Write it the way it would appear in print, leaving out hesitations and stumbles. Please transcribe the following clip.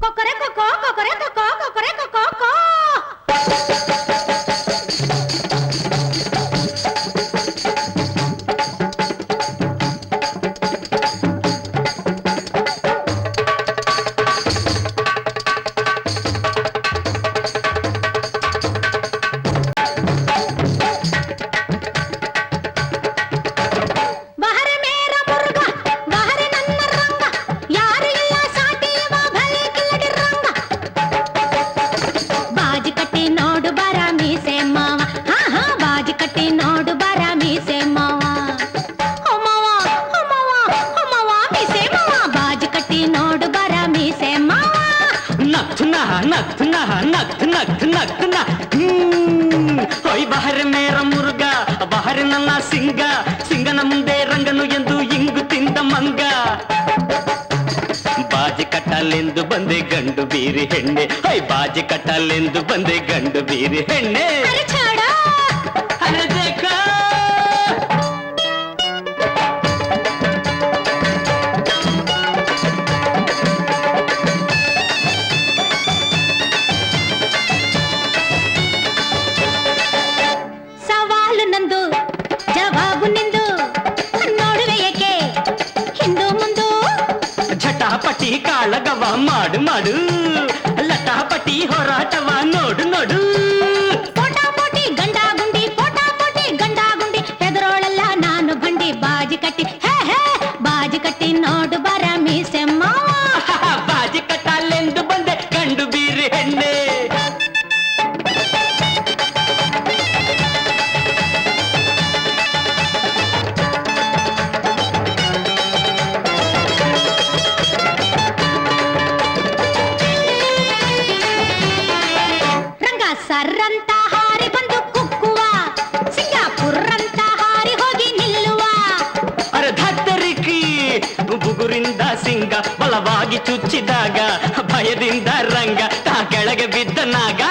ಕೊಕ್ಕರೆ ಕೊಕ್ಕೋ ಕೊಕ್ಕರೆ ಕೊಕ್ಕೋ ಕೊಕ್ಕರೆ ಕೊಕ್ಕೋ ಕೋ. ಹೊಯ್ ಬಹರೆ ಮೇರ ಮುರುಗ ಬಹರೆ ನನ್ನ ಸಿಂಗ ಸಿಂಗನ ಮುಂದೆ ರಂಗನು ಎಂದು ಇಂಗು ತಿಂದ ಮಂಗ ಬಾಜಿ ಕಟ್ಟಲೆಂದು ಬಂದೆ ಗಂಡು ಬೀರಿ ಹೆಣ್ಣೆ ಹೊಯ್ ಬಾಜಿ ಕಟ್ಟಲೆಂದು ಬಂದೆ ಗಂಡು ಬೀರಿ ಹೆಣ್ಣೆ ಪಟ್ಟಿ ಕಾಳಗವ ಮಾಡು ಮಾಡು ಲಟಾಪಟಿ ಹೋರಾಟವ ನೋಡು ನೋಡು ಪೋಟಾಪೋಟಿ ಗಂಡಾಗುಂಡಿ ಪೋಟಾಪೋಟಿ ಗಂಡಾಗುಂಡಿ ಎದುರೋಳಲ್ಲ ನಾನು ಬಂಡಿ ಬಾಜಿ ಕಟ್ಟಿ ಹೇ ಹೇ ಬಾಜಿ ಕಟ್ಟಿ ನೋಡು ಬರ ಮೀಸೆಮ್ಮ ಬಾಜಿ ಕಟ್ಟಲೆಂದು ಬಂದೆ ಗಂಡು ಬೀರಿ ಹೆಣ್ಣೆ ಸರ್ರಂತ ಹಾರಿ ಬಂದು ಕುಕ್ಕುವ ಸಿಂಗಾಪುರಂತ ಹಾರಿ ಹೋಗಿ ನಿಲ್ಲುವ ಅರೆ ಧತ್ತರಿಕಿ ಬುಗುರಿಂದ ಸಿಂಗ ಬಲವಾಗಿ ಚುಚ್ಚಿದಾಗ ಭಯದಿಂದ ರಂಗ ತಾ ಕೆಳಗೆ ಬಿದ್ದ ನಾಗ